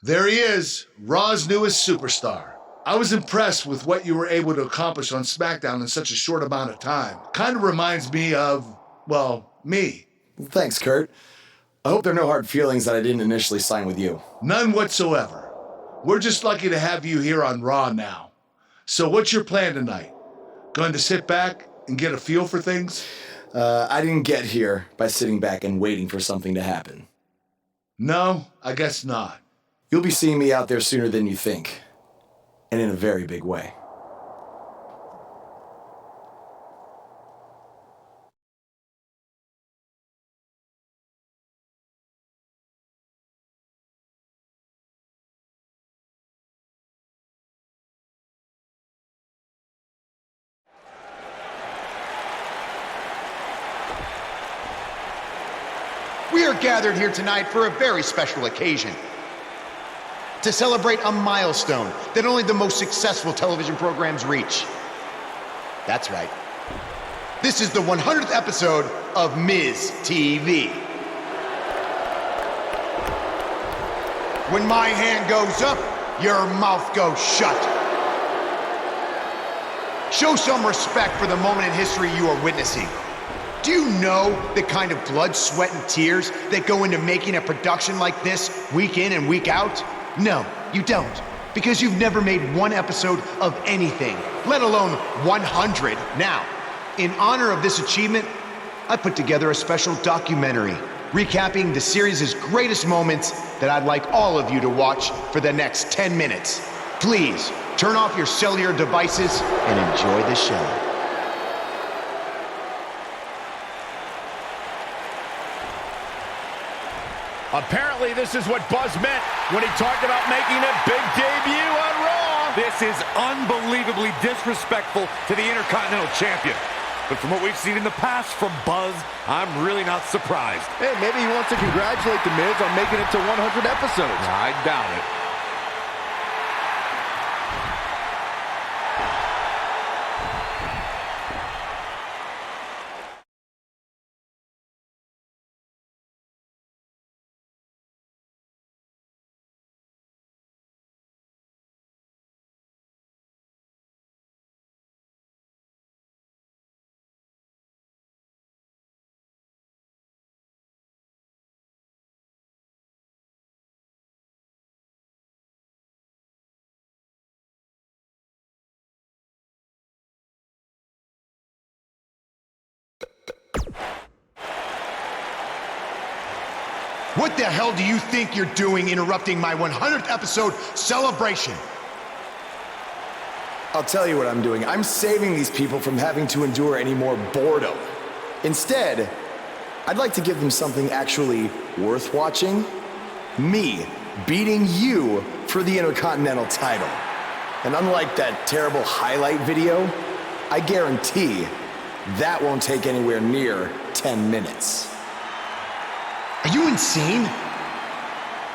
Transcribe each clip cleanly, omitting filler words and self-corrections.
There he is, Raw's newest superstar. I was impressed with what you were able to accomplish on SmackDown in such a short amount of time. Kind of reminds me of, well, me. Well, thanks, Kurt. I hope there are no hard feelings that I didn't initially sign with you. None whatsoever. We're just lucky to have you here on Raw now. So what's your plan tonight? Going to sit back and get a feel for things? I didn't get here by sitting back and waiting for something to happen. No, I guess not. You'll be seeing me out there sooner than you think. And in a very big way. We are gathered here tonight for a very special occasion. To celebrate a milestone that only the most successful television programs reach. That's right. This is the 100th episode of Miz TV. When my hand goes up, your mouth goes shut. Show some respect for the moment in history you are witnessing. Do you know the kind of blood, sweat, and tears that go into making a production like this week in and week out? No, you don't, because you've never made one episode of anything, let alone 100. Now, in honor of this achievement, I put together a special documentary recapping the series' greatest moments that I'd like all of you to watch for the next 10 minutes. Please, turn off your cellular devices and enjoy the show. Apparently, this is what Buzz meant when he talked about making a big debut on Raw. This is unbelievably disrespectful to the Intercontinental Champion. But from what we've seen in the past from Buzz, I'm really not surprised. Hey, maybe he wants to congratulate The Miz on making it to 100 episodes. I doubt it. What the hell do you think you're doing interrupting my 100th episode celebration? I'll tell you what I'm doing. I'm saving these people from having to endure any more boredom. Instead, I'd like to give them something actually worth watching. Me beating you for the Intercontinental title. And unlike that terrible highlight video, I guarantee that won't take anywhere near 10 minutes. Are you insane?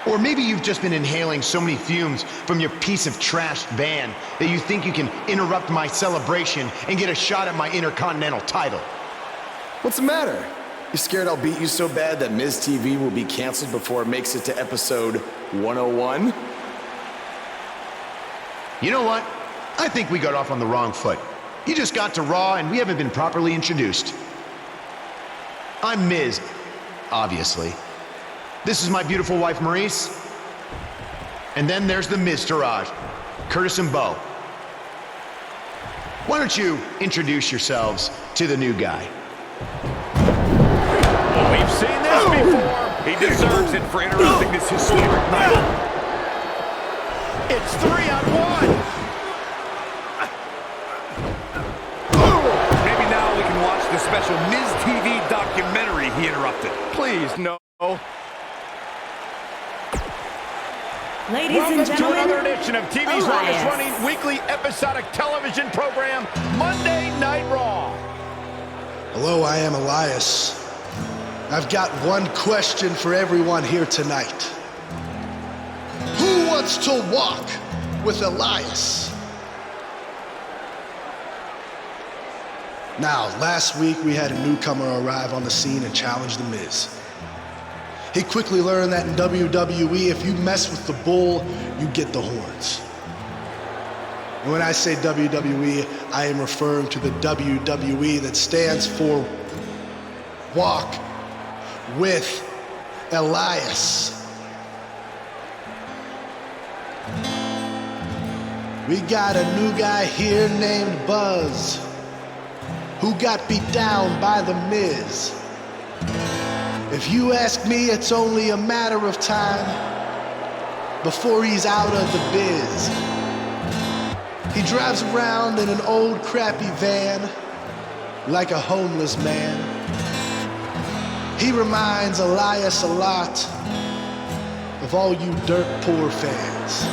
Or maybe you've just been inhaling so many fumes from your piece of trash van that you think you can interrupt my celebration and get a shot at my Intercontinental title. What's the matter? You scared I'll beat you so bad that Miz TV will be canceled before it makes it to episode 101? You know what? I think we got off on the wrong foot. You just got to Raw and we haven't been properly introduced. I'm Miz, obviously. This is my beautiful wife, Maurice. And then there's the Miztourage, Curtis and Bo. Why don't you introduce yourselves to the new guy? Well, we've seen this before. He deserves it for interrupting this historic night. It's 3-on-1. Maybe now we can watch the special Miz TV documentary he interrupted. Please, no. Ladies Welcome and gentlemen, to another edition of TV's longest Elias. running weekly episodic television program, Monday Night Raw. Hello, I am Elias. I've got one question for everyone here tonight. Who wants to walk with Elias? Now, last week we had a newcomer arrive on the scene and challenge The Miz. He quickly learned that in WWE, if you mess with the bull, you get the horns. And when I say WWE, I am referring to the WWE that stands for Walk with Elias. We got a new guy here named Buzz, who got beat down by The Miz. If you ask me, it's only a matter of time before he's out of the biz. He drives around in an old crappy van like a homeless man. He reminds Elias a lot of all you dirt poor fans.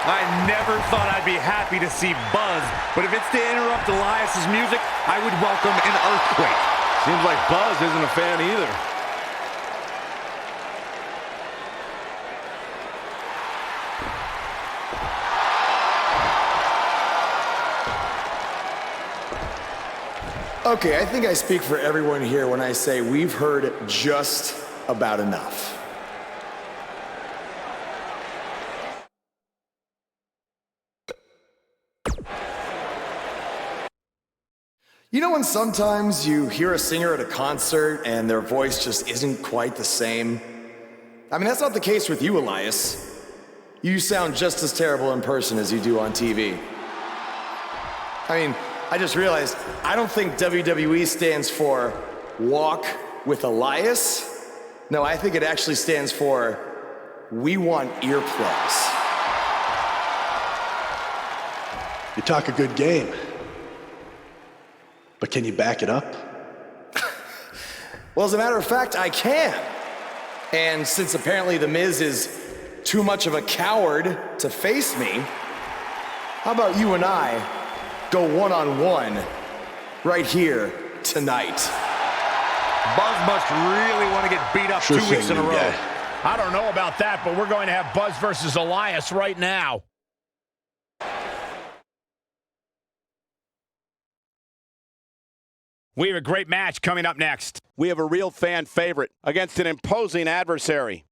I never thought I'd be happy to see Buzz, but if it's to interrupt Elias's music, I would welcome an earthquake. Seems like Buzz isn't a fan either. Okay, I think I speak for everyone here when I say we've heard just about enough. You know when sometimes you hear a singer at a concert and their voice just isn't quite the same? I mean, that's not the case with you, Elias. You sound just as terrible in person as you do on TV. I mean, I just realized, I don't think WWE stands for Walk with Elias. No, I think it actually stands for We Want Earplugs. You talk a good game, but can you back it up? Well, as a matter of fact, I can. And since apparently The Miz is too much of a coward to face me, how about you and I go one-on-one right here tonight? Buzz must really want to get beat up Sure 2 weeks in a thing, row. guy. I don't know about that, but we're going to have Buzz versus Elias right now. We have a great match coming up next. We have a real fan favorite against an imposing adversary.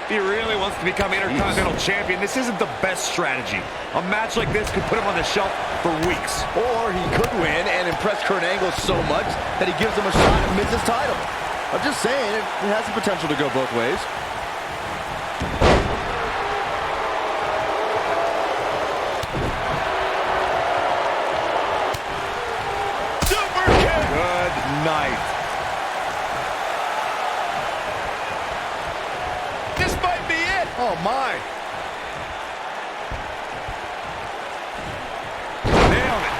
If he really wants to become Intercontinental Champion, this isn't the best strategy. A match like this could put him on the shelf for weeks. Or he could win and impress Kurt Angle so much that he gives him a shot at Miz's title. I'm just saying, it has the potential to go both ways. Super kick! Good night. This might be it. Oh my. Nailed it.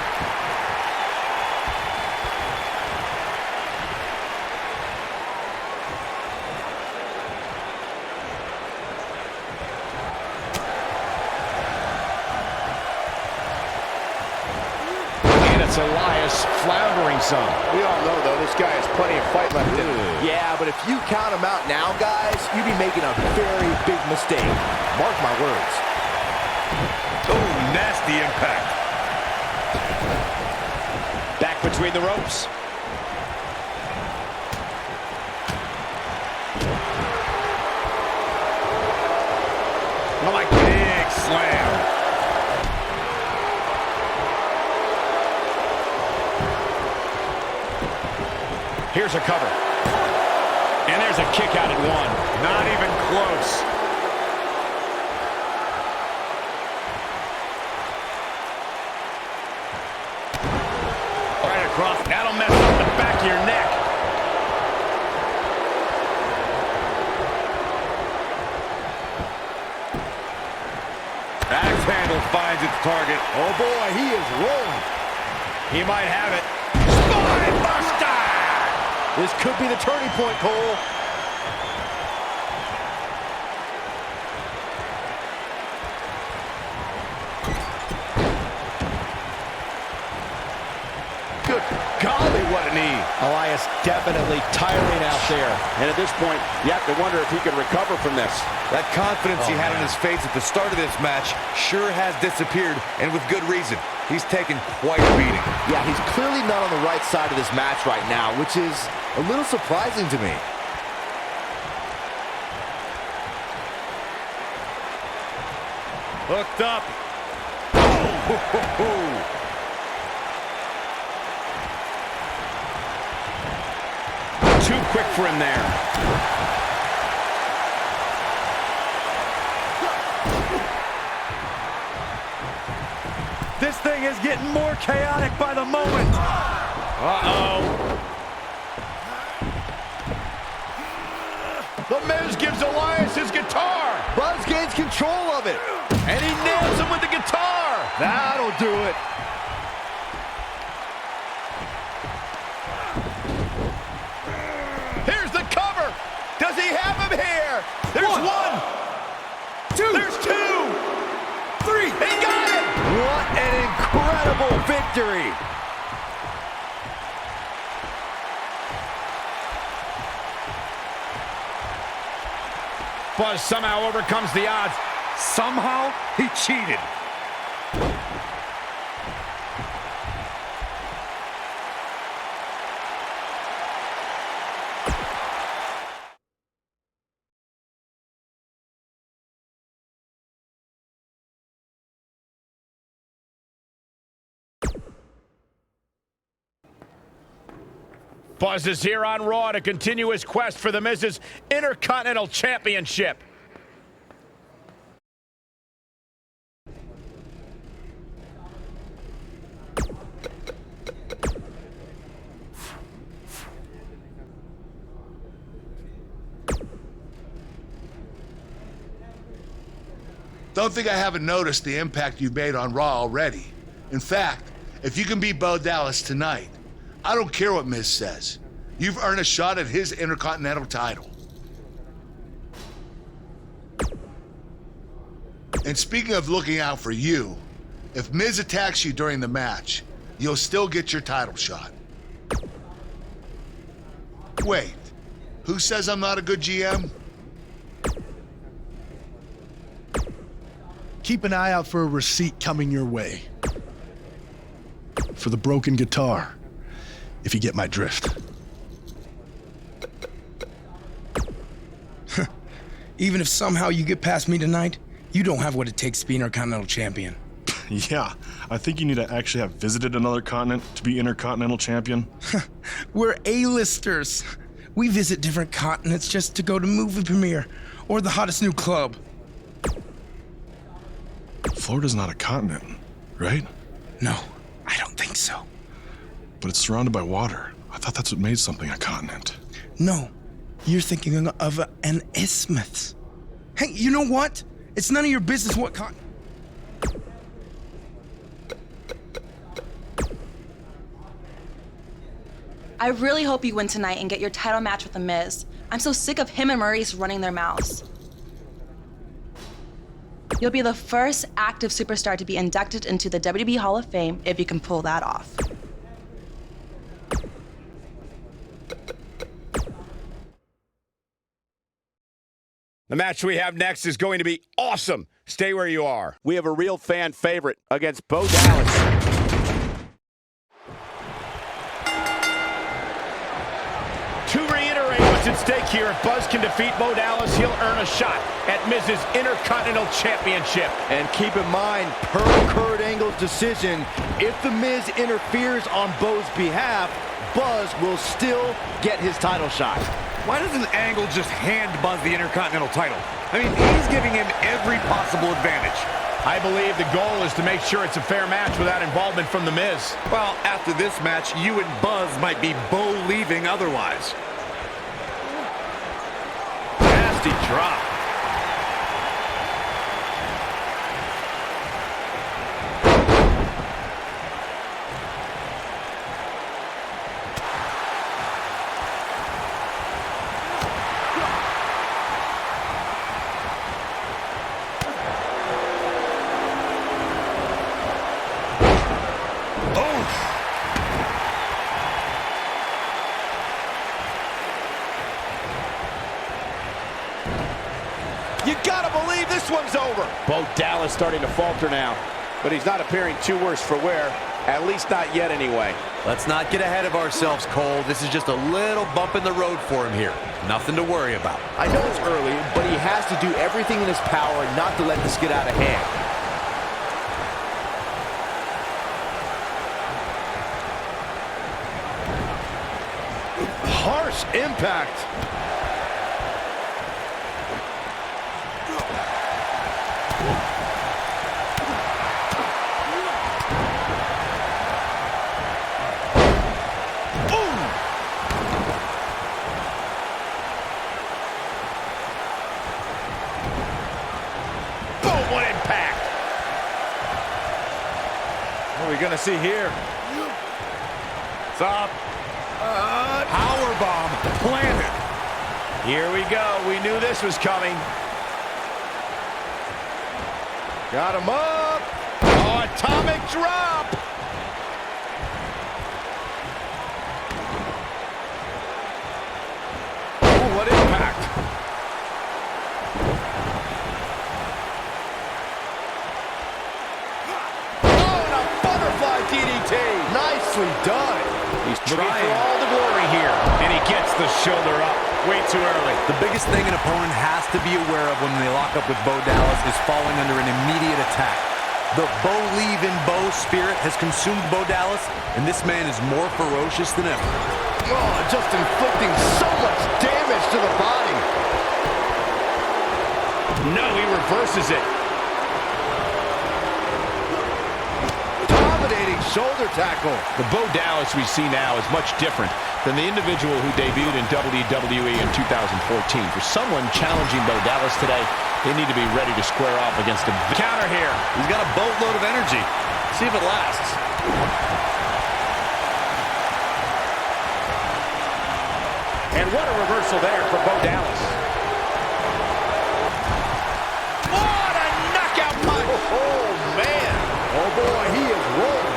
And it's Elias floundering some. We all know, though, this guy has plenty of fight left in him. Yeah, but if you count him out now, guys, you'd be making a very big mistake. Mark my words. Oh, nasty impact. Back between the ropes. Oh, my big slam. Here's a cover. And there's a kick out at one. Not even close. Right across. That'll mess up the back of your neck. Axe handle finds its target. Oh boy, he is rolling. He might have it. Spine buster! This could be the turning point, Cole. Good golly, what a knee. Elias definitely tiring out there. And at this point, you have to wonder if he can recover from this. That confidence he had on his face at the start of this match sure has disappeared, and with good reason. He's taken quite a beating. Yeah, he's clearly not on the right side of this match right now, which is a little surprising to me. Hooked up. Oh, Too quick for him there. This thing is getting more chaotic by the moment. Uh-oh. The Miz gives Elias his guitar. Buzz gains control of it. And he nails him with the guitar. That'll do it. Here's the cover. Does he have him here? There's one. Two. There's two. Three. He got it. What an incredible victory. Buzz somehow overcomes the odds. Somehow he cheated. Buzz is here on Raw to continue his quest for the Miz's Intercontinental Championship. Don't think I haven't noticed the impact you've made on Raw already. In fact, if you can beat Bo Dallas tonight, I don't care what Miz says. You've earned a shot at his Intercontinental title. And speaking of looking out for you, if Miz attacks you during the match, you'll still get your title shot. Wait, who says I'm not a good GM? Keep an eye out for a receipt coming your way. For the broken guitar, if you get my drift. Even if somehow you get past me tonight, you don't have what it takes to be Intercontinental Champion. Yeah, I think you need to actually have visited another continent to be Intercontinental Champion. We're A-listers. We visit different continents just to go to movie premiere or the hottest new club. Florida's not a continent, right? No, I don't think so. But it's surrounded by water. I thought that's what made something a continent. No, you're thinking of an isthmus. Hey, you know what? It's none of your business what continent. I really hope you win tonight and get your title match with The Miz. I'm so sick of him and Maurice running their mouths. You'll be the first active superstar to be inducted into the WWE Hall of Fame if you can pull that off. The match we have next is going to be awesome. Stay where you are. We have a real fan favorite against Bo Dallas. To reiterate what's at stake here, if Buzz can defeat Bo Dallas, he'll earn a shot at Miz's Intercontinental Championship. And keep in mind, per Kurt Angle's decision, if The Miz interferes on Bo's behalf, Buzz will still get his title shot. Why doesn't Angle just hand Buzz the Intercontinental title? I mean, he's giving him every possible advantage. I believe the goal is to make sure it's a fair match without involvement from The Miz. Well, after this match, you and Buzz might be Bo leaving otherwise. Nasty drop. this one's over. Bo Dallas starting to falter now. But he's not appearing too worse for wear. At least not yet anyway. Let's not get ahead of ourselves, Cole. This is just a little bump in the road for him here. Nothing to worry about. I know it's early, but he has to do everything in his power not to let this get out of hand. Harsh impact. What impact! What are we gonna see here? It's up. Powerbomb planted. Here we go. We knew this was coming. Got him up. Oh, atomic drop. Ooh, what impact. DDT. Nicely done. He's trying for all the glory here. And he gets the shoulder up way too early. The biggest thing an opponent has to be aware of when they lock up with Bo Dallas is falling under an immediate attack. The Bo spirit has consumed Bo Dallas, and this man is more ferocious than ever. Oh, just inflicting so much damage to the body. No, he reverses it. Shoulder tackle. The Bo Dallas we see now is much different than the individual who debuted in WWE in 2014. For someone challenging Bo Dallas today, they need to be ready to square off against him. Counter here. He's got a boatload of energy. See if it lasts. And what a reversal there for Bo Dallas. What a knockout punch. Oh, man. Oh, boy, he is rolling.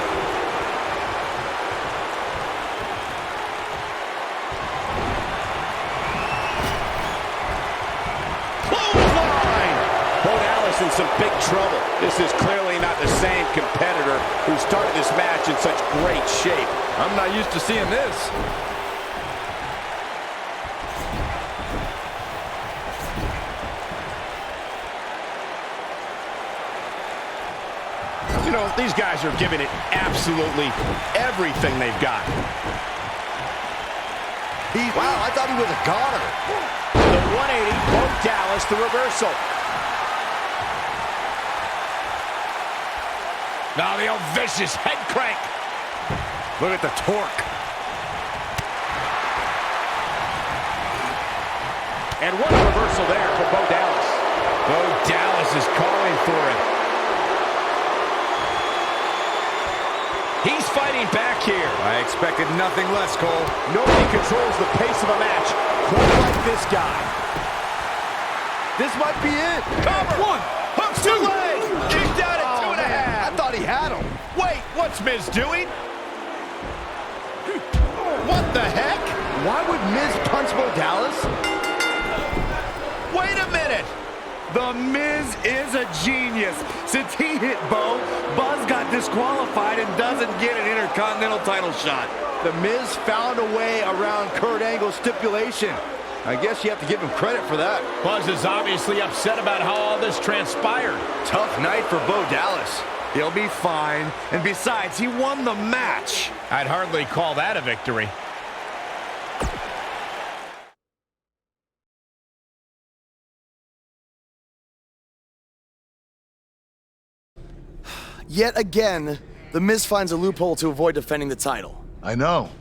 In some big trouble. This is clearly not the same competitor who started this match in such great shape. I'm not used to seeing this. You know, these guys are giving it absolutely everything they've got. Wow, I thought he was a goner. The 180, Bo Dallas, the reversal. Now the old vicious head crank. Look at the torque. And what a reversal there for Bo Dallas. Bo Dallas is calling for it. He's fighting back here. I expected nothing less, Cole. Nobody controls the pace of a match quite like this guy. This might be it. Cover. One. Hooks to leg. Kicked out at 2.5. I thought he had him. Wait, what's Miz doing? What the heck? Why would Miz punch Bo Dallas? Wait a minute. The Miz is a genius. Since he hit Bo, Buzz got disqualified and doesn't get an Intercontinental title shot. The Miz found a way around Kurt Angle's stipulation. I guess you have to give him credit for that. Buzz is obviously upset about how all this transpired. Tough night for Bo Dallas. He'll be fine. And besides, he won the match. I'd hardly call that a victory. Yet again, The Miz finds a loophole to avoid defending the title. I know.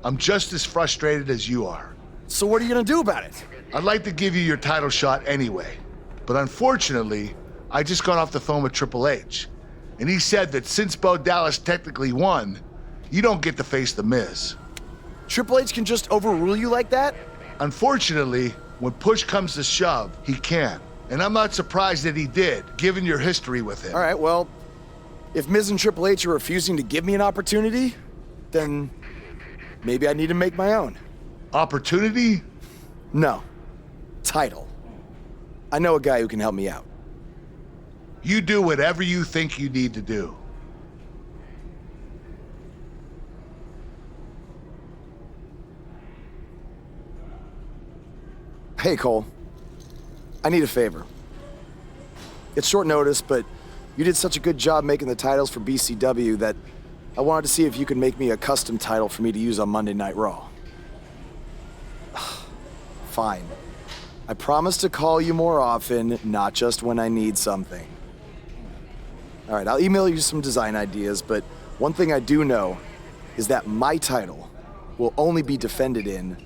I'm just as frustrated as you are. So what are you gonna do about it? I'd like to give you your title shot anyway. But unfortunately, I just got off the phone with Triple H. And he said that since Bo Dallas technically won, you don't get to face The Miz. Triple H can just overrule you like that? Unfortunately, when push comes to shove, he can. And I'm not surprised that he did, given your history with him. All right, well, if Miz and Triple H are refusing to give me an opportunity, then maybe I need to make my own. Opportunity? No. Title. I know a guy who can help me out. You do whatever you think you need to do. Hey, Cole. I need a favor. It's short notice, but you did such a good job making the titles for BCW that I wanted to see if you could make me a custom title for me to use on Monday Night Raw. Fine. I promise to call you more often, not just when I need something. All right, I'll email you some design ideas, but one thing I do know is that my title will only be defended in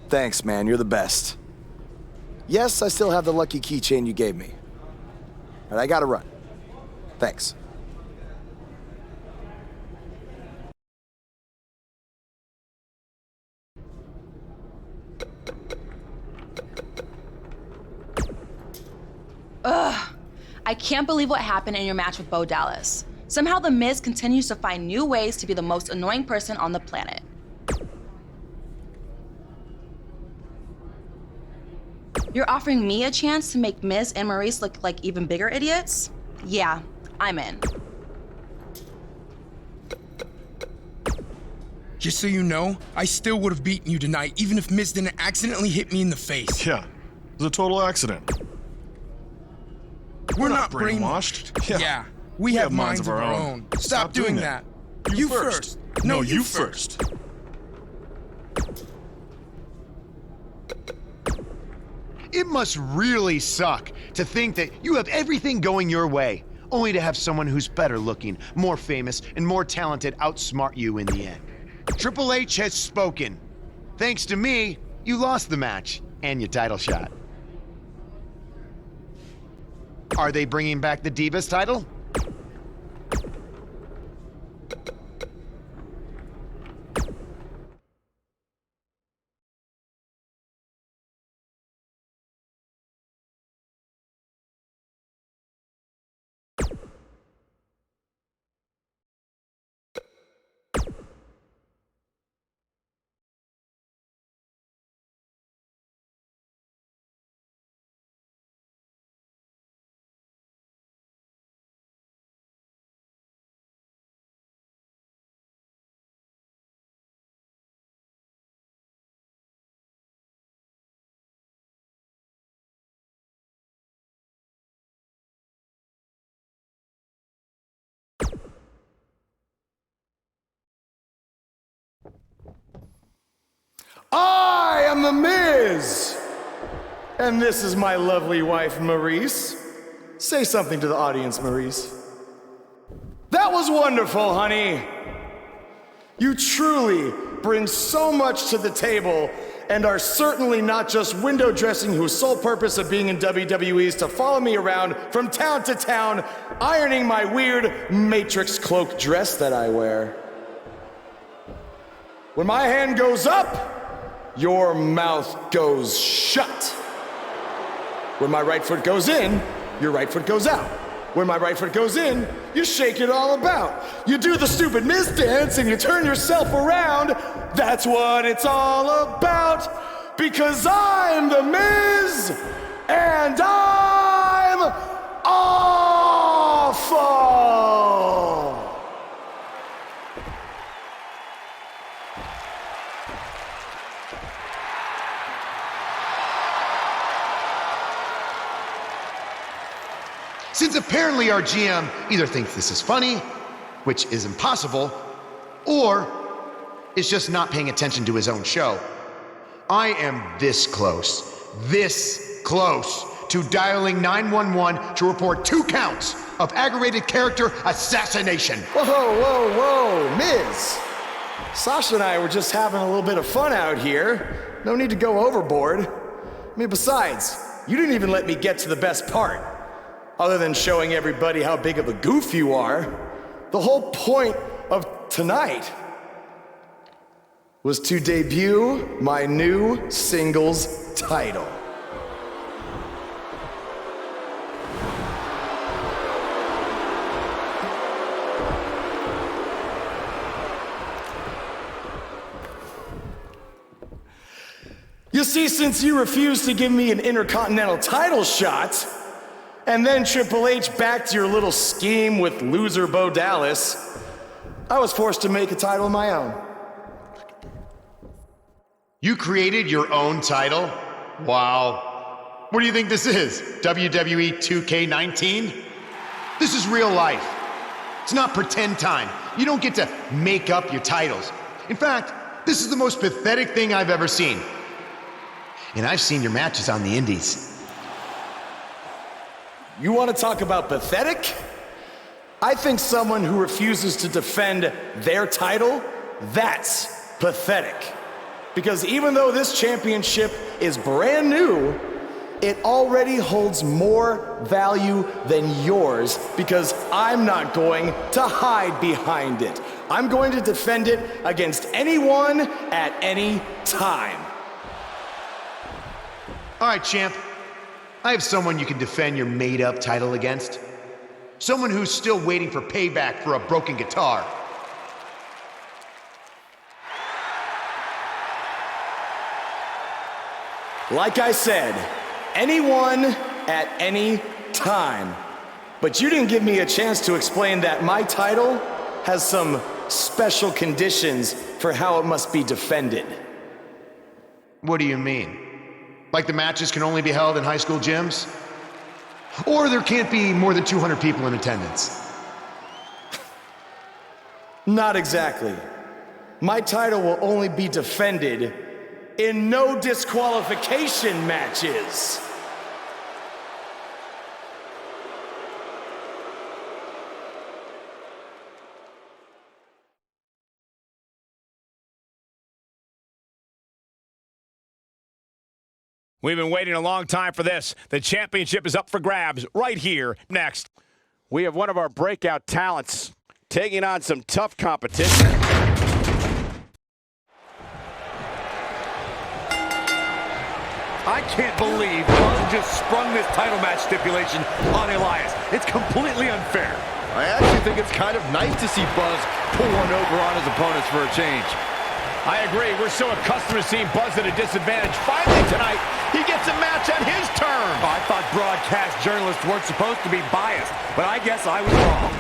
Thanks, man. You're the best. Yes, I still have the lucky keychain you gave me. All right, I gotta run. Thanks. Ugh. I can't believe what happened in your match with Bo Dallas. Somehow The Miz continues to find new ways to be the most annoying person on the planet. You're offering me a chance to make Miz and Maurice look like even bigger idiots? Yeah, I'm in. Just so you know, I still would have beaten you tonight, even if Miz didn't accidentally hit me in the face. Yeah, it was a total accident. We're not brainwashed. Yeah, we have minds of our own. Stop doing that. You first. No, you first. It must really suck to think that you have everything going your way, only to have someone who's better looking, more famous, and more talented outsmart you in the end. Triple H has spoken. Thanks to me, you lost the match and your title shot. Are they bringing back the Divas title? I am The Miz! And this is my lovely wife, Maurice. Say something to the audience, Maurice. That was wonderful, honey. You truly bring so much to the table and are certainly not just window dressing whose sole purpose of being in WWE is to follow me around from town to town, ironing my weird Matrix cloak dress that I wear. When my hand goes up, your mouth goes shut. When my right foot goes in, your right foot goes out. When my right foot goes in, you shake it all about. You do the stupid Miz dance and you turn yourself around. That's what it's all about. Because I'm The Miz, and I'm awful. Since apparently our GM either thinks this is funny, which is impossible, or is just not paying attention to his own show, I am this close to dialing 911 to report 2 counts of aggravated character assassination. Whoa, Miz. Sasha and I were just having a little bit of fun out here. No need to go overboard. I mean, besides, you didn't even let me get to the best part. Other than showing everybody how big of a goof you are, the whole point of tonight was to debut my new singles title. see, since you refused to give me an Intercontinental title shot, and then Triple H backed your little scheme with loser Bo Dallas, I was forced to make a title of my own. You created your own title? Wow. What do you think this is? WWE2K19? This is real life. It's not pretend time. You don't get to make up your titles. In fact, this is the most pathetic thing I've ever seen. And I've seen your matches on the indies. You want to talk about pathetic? I think someone who refuses to defend their title, that's pathetic. Because even though this championship is brand new, it already holds more value than yours because I'm not going to hide behind it. I'm going to defend it against anyone at any time. All right, champ. I have someone you can defend your made-up title against. Someone who's still waiting for payback for a broken guitar. Like I said, anyone at any time. But you didn't give me a chance to explain that my title has some special conditions for how it must be defended. What do you mean? Like the matches can only be held in high school gyms? Or there can't be more than 200 people in attendance? Not exactly. My title will only be defended in no disqualification matches. We've been waiting a long time for this. The championship is up for grabs right here. Next, we have one of our breakout talents taking on some tough competition. I can't believe Buzz just sprung this title match stipulation on Elias. It's completely unfair. I actually think it's kind of nice to see Buzz pull one over on his opponents for a change. I agree. We're so accustomed to seeing Buzz at a disadvantage. Finally tonight, he gets a match on his terms. I thought broadcast journalists weren't supposed to be biased, but I guess I was wrong.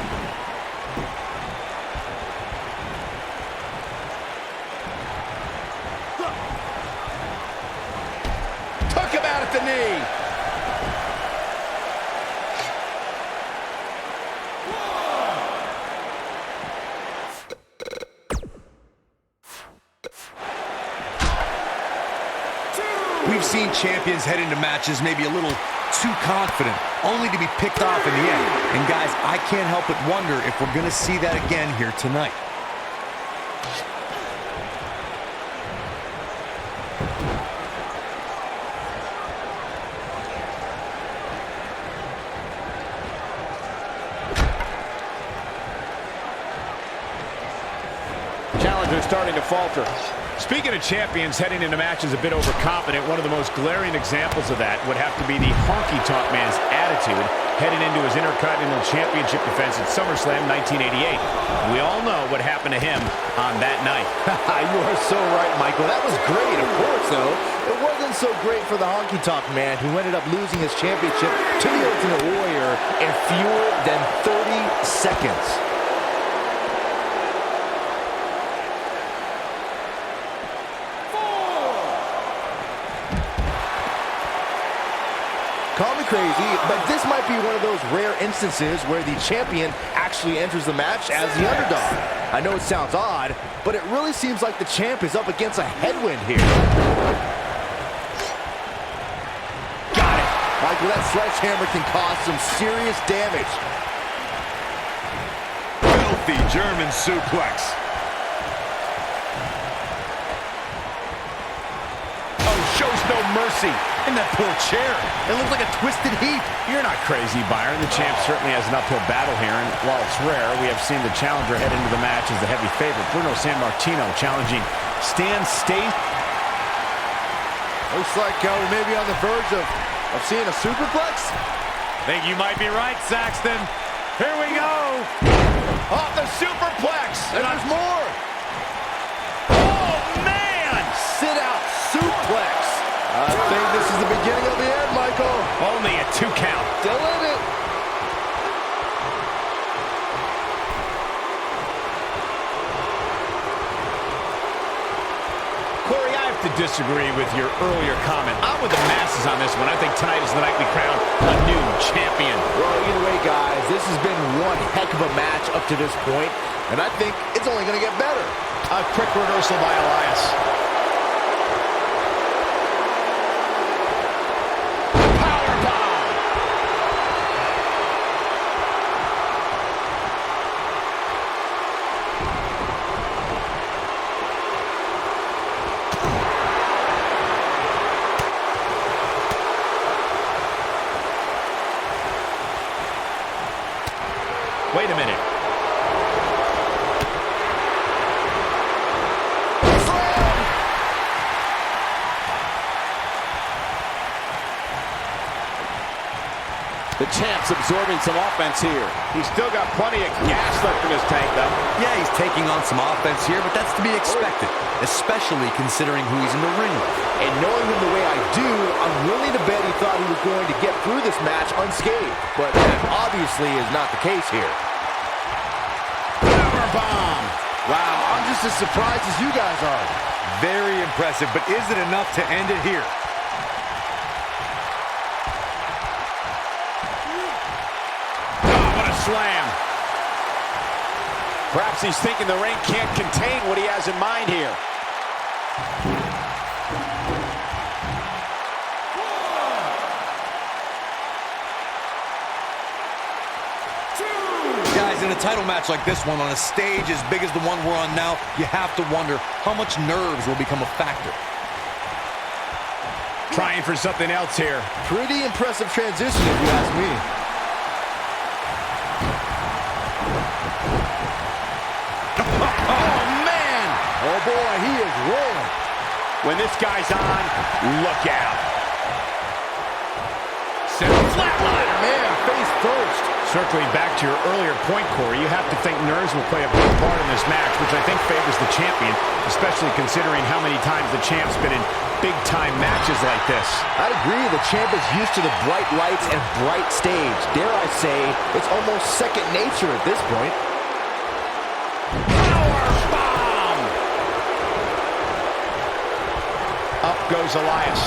Took him out at the knee. We've seen champions head into matches maybe a little too confident, only to be picked off in the end. And guys, I can't help but wonder if we're going to see that again here tonight. Challenger starting to falter. Speaking of champions heading into matches a bit overconfident, one of the most glaring examples of that would have to be the honky-tonk man's attitude heading into his Intercontinental Championship defense at SummerSlam 1988. We all know what happened to him on that night. You are so right, Michael. That was great, of course, though. It wasn't so great for the honky-tonk man who ended up losing his championship to the Ultimate Warrior in fewer than 30 seconds. Call me crazy, but this might be one of those rare instances where the champion actually enters the match as the underdog. I know it sounds odd, but it really seems like the champ is up against a headwind here. Got it. Michael, that sledgehammer can cause some serious damage. Filthy German suplex. Oh, shows no mercy. In that poor chair. It looks like a twisted heap. You're not crazy, Byron. The champ certainly has an uphill battle here, and while it's rare, we have seen the challenger head into the match as the heavy favorite. Bruno Sammartino challenging Stan Stacey. Looks like we may be on the verge of seeing a superplex. Think you might be right, Saxton. Here we go. Off the superplex. And there's more. Oh, man. Sit out suplex. I think this is the beginning of the end, Michael. Only a 2 count. Still in it. Corey, I have to disagree with your earlier comment. I'm with the masses on this one. I think tonight is the night we crown a new champion. Well, either way, guys, this has been one heck of a match up to this point, and I think it's only going to get better. A quick reversal by Elias. Wait a minute. The champ's absorbing some offense here. He's still got plenty of gas left in his tank, though. Yeah, he's taking on some offense here, but that's to be expected, especially considering who he's in the ring with. And knowing him the way I do, I'm willing to bet he thought he was going to get through this match unscathed. But that obviously is not the case here. Powerbomb! Wow, I'm just as surprised as you guys are. Very impressive, but is it enough to end it here? Slam. Perhaps he's thinking the ring can't contain what he has in mind here. Guys, in a title match like this one, on a stage as big as the one we're on now, you have to wonder how much nerves will become a factor. Trying for something else here. Pretty impressive transition, if you ask me. Oh, man! Oh, boy, he is rolling. When this guy's on, look out. Flatliner. Man, face first. Circling back to your earlier point, Corey, you have to think nerves will play a big part in this match, which I think favors the champion, especially considering how many times the champ's been in big-time matches like this. I'd agree. The champ is used to the bright lights and bright stage. Dare I say, it's almost second nature at this point. Powerbomb! Up goes Elias.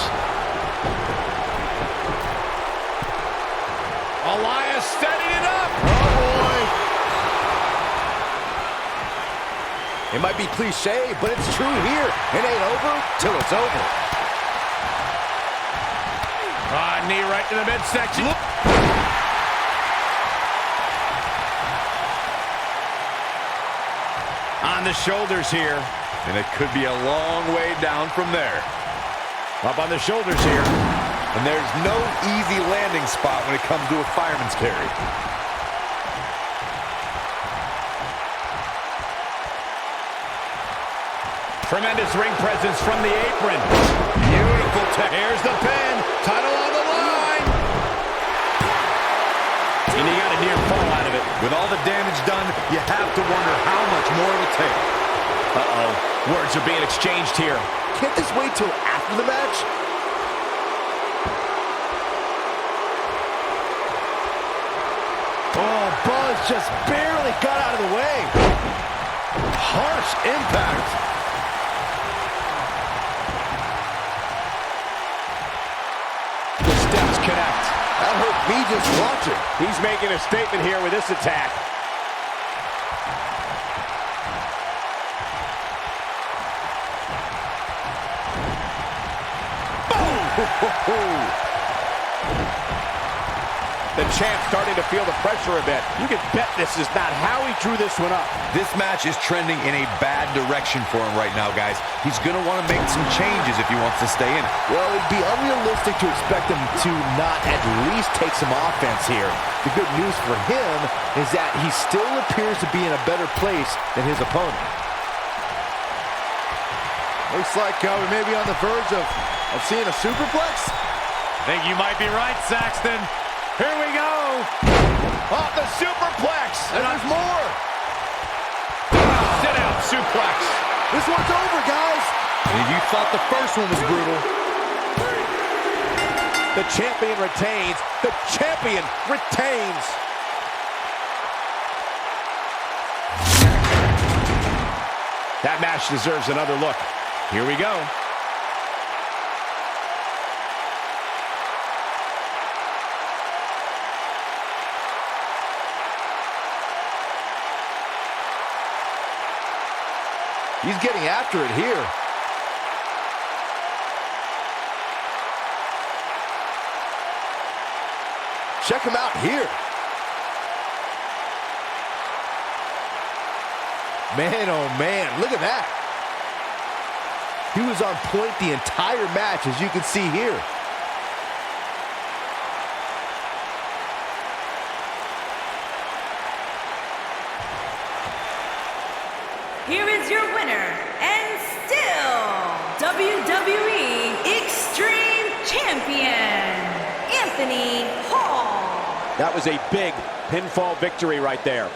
Elias setting it up! Oh, boy! It might be cliche, but it's true here. It ain't over till it's over. Knee right to the midsection. On the shoulders here. And it could be a long way down from there. Up on the shoulders here. And there's no easy landing spot when it comes to a fireman's carry. Tremendous ring presence from the apron. Beautiful tech. Here's the pin. Title on the line. And he got a near fall out of it. With all the damage done, you have to wonder how much more it'll take. Uh-oh. Words are being exchanged here. Can't this wait till after the match? Oh, Buzz just barely got out of the way. Harsh impact. The steps connect. That hurt me just watching. He's making a statement here with this attack. The champ starting to feel the pressure a bit. You can bet this is not how he drew this one up. This match is trending in a bad direction for him right now, guys. He's going to want to make some changes if he wants to stay in it. Well, it'd be unrealistic to expect him to not at least take some offense here. The good news for him is that he still appears to be in a better place than his opponent. Looks like we may be on the verge of seeing a superplex. I think you might be right, Saxton. Here we go. Off the superplex. And there's more. Sit out suplex. This one's over, guys. And if you thought the first one was brutal, The champion retains. The champion retains. That match deserves another look. Here we go. He's getting after it here. Check him out here. Man, oh man, look at that. He was on point the entire match, as you can see here. Here is your winner, and still WWE Extreme Champion, Anthony Hall. That was a big pinfall victory right there.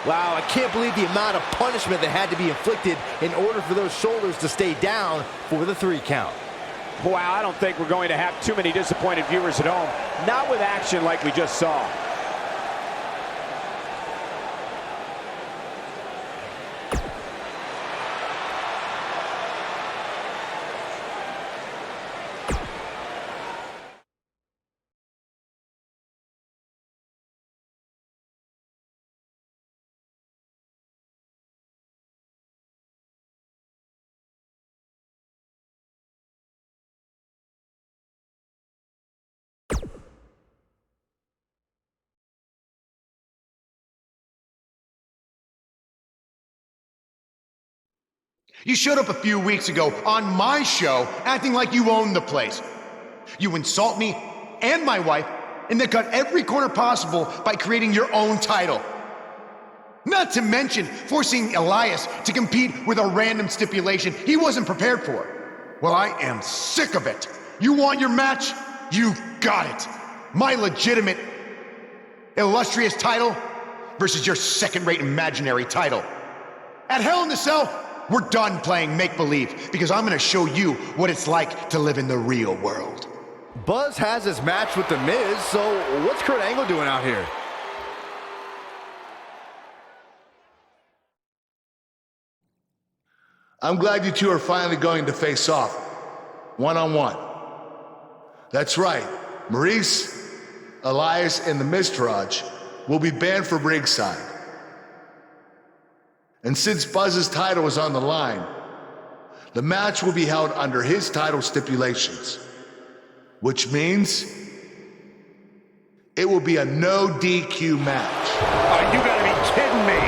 Wow, I can't believe the amount of punishment that had to be inflicted in order for those shoulders to stay down for the 3 count. Wow, I don't think we're going to have too many disappointed viewers at home. Not with action like we just saw. You showed up a few weeks ago on my show acting like you owned the place. You insult me and my wife and then cut every corner possible by creating your own title. Not to mention forcing Elias to compete with a random stipulation he wasn't prepared for. Well, I am sick of it. You want your match? You got it. My legitimate, illustrious title versus your second-rate imaginary title. At Hell in the Cell, we're done playing make-believe because I'm gonna show you what it's like to live in the real world. Buzz has his match with The Miz, so what's Kurt Angle doing out here? I'm glad you two are finally going to face off, one-on-one. That's right, Maurice, Elias, and the Miztourage will be banned from ringside. And since Buzz's title is on the line, the match will be held under his title stipulations, which means it will be a no DQ match. Oh, you gotta be kidding me.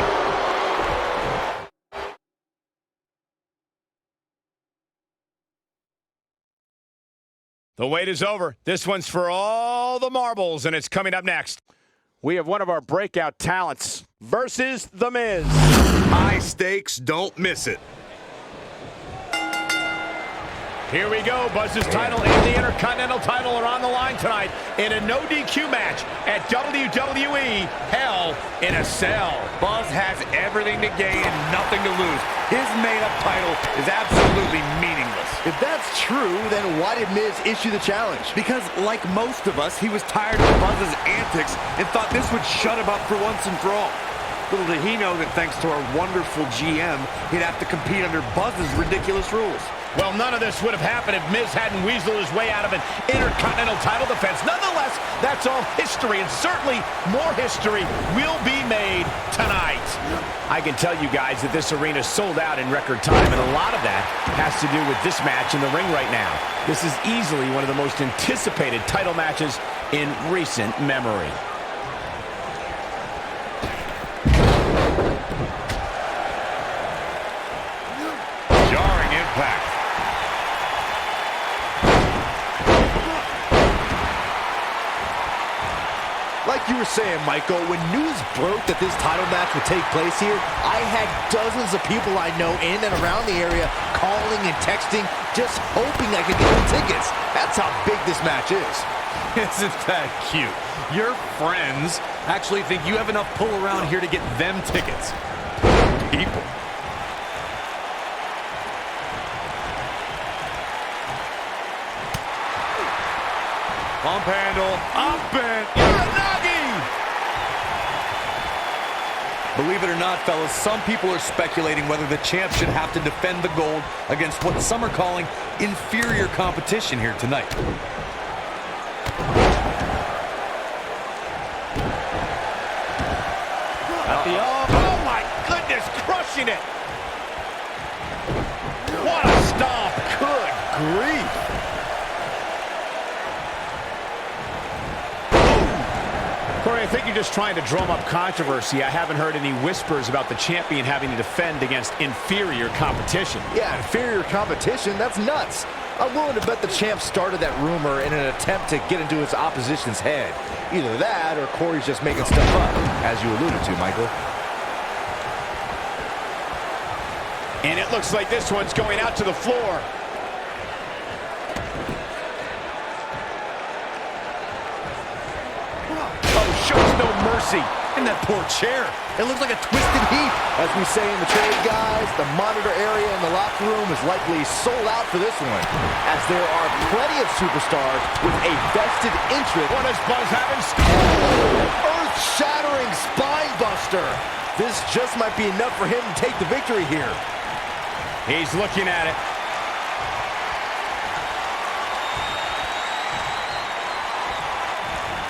The wait is over. This one's for all the marbles, and it's coming up next. We have one of our breakout talents versus The Miz. High stakes, don't miss it. Here we go. Buzz's title and the Intercontinental title are on the line tonight in a no DQ match at WWE Hell in a Cell. Buzz has everything to gain and nothing to lose. His made-up title is absolutely meaningless. If that's true, then why did Miz issue the challenge? Because, like most of us, he was tired of Buzz's antics and thought this would shut him up for once and for all. Little did he know that thanks to our wonderful GM, he'd have to compete under Buzz's ridiculous rules. Well, none of this would have happened if Miz hadn't weaseled his way out of an Intercontinental title defense. Nonetheless, that's all history, and certainly more history will be made tonight. I can tell you guys that this arena sold out in record time, and a lot of that has to do with this match in the ring right now. This is easily one of the most anticipated title matches in recent memory. Jarring impact. Like you were saying, Michael, when news broke that this title match would take place here, I had dozens of people I know in and around the area calling and texting, just hoping I could get them tickets. That's how big this match is. Isn't that cute? Your friends actually think you have enough pull around here to get them tickets. People. Pump handle, up and Uranagi! Believe it or not, fellas, some people are speculating whether the champ should have to defend the gold against what some are calling inferior competition here tonight. Oh my goodness, crushing it! What a stomp! Good grief! Corey, I think you're just trying to drum up controversy. I haven't heard any whispers about the champion having to defend against inferior competition. Yeah, inferior competition? That's nuts. I'm willing to bet the champ started that rumor in an attempt to get into his opposition's head. Either that or Corey's just making stuff up, as you alluded to, Michael. And it looks like this one's going out to the floor. Oh, shows no mercy. And that poor chair. It looks like a twisted heap. As we say in the trade, guys, the monitor area in the locker room is likely sold out for this one, as there are plenty of superstars with a vested interest. What is Buzz having? Earth-shattering spine buster. This just might be enough for him to take the victory here. He's looking at it.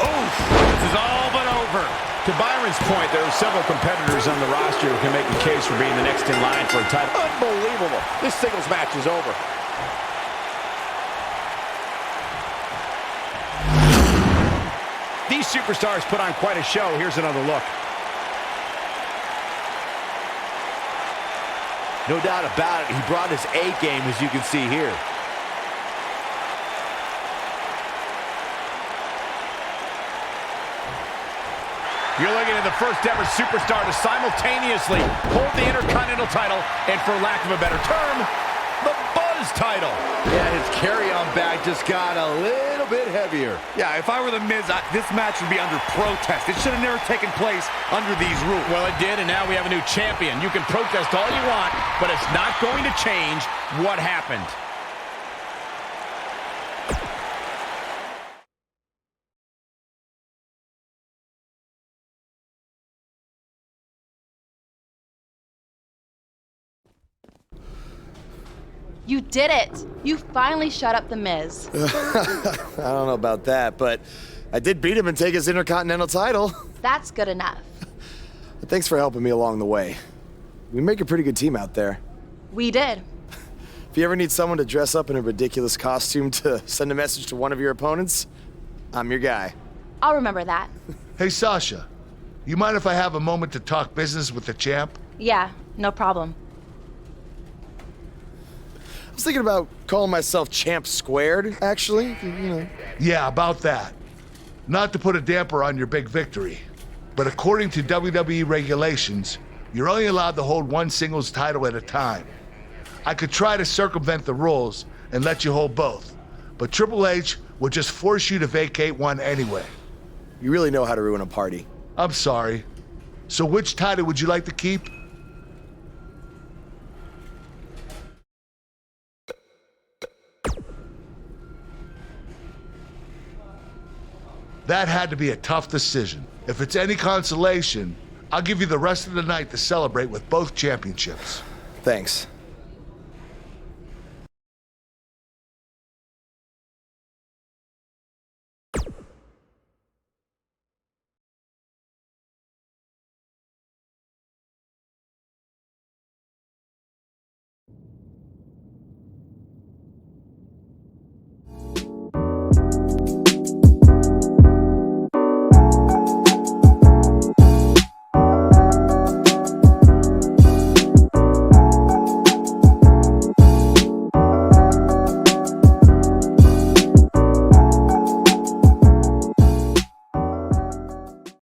Oof! This is all but over. To Byron's point, there are several competitors on the roster who can make a case for being the next in line for a title. Unbelievable. This singles match is over. These superstars put on quite a show. Here's another look. No doubt about it, he brought his A game, as you can see here. You're looking at the first ever superstar to simultaneously hold the Intercontinental title and, for lack of a better term, the Buzz title. Yeah, his carry-on bag just got a little bit heavier. Yeah, if I were The Miz, this match would be under protest. It should have never taken place under these rules. Well, it did, and now we have a new champion. You can protest all you want, but it's not going to change what happened. You did it! You finally shut up The Miz. I don't know about that, but I did beat him and take his Intercontinental title. That's good enough. Thanks for helping me along the way. We make a pretty good team out there. We did. If you ever need someone to dress up in a ridiculous costume to send a message to one of your opponents, I'm your guy. I'll remember that. Hey, Sasha, you mind if I have a moment to talk business with the champ? Yeah, no problem. I was thinking about calling myself Champ Squared, actually, you know. Yeah, about that. Not to put a damper on your big victory, but according to WWE regulations, you're only allowed to hold one singles title at a time. I could try to circumvent the rules and let you hold both, but Triple H would just force you to vacate one anyway. You really know how to ruin a party. I'm sorry. So which title would you like to keep? That had to be a tough decision. If it's any consolation, I'll give you the rest of the night to celebrate with both championships. Thanks.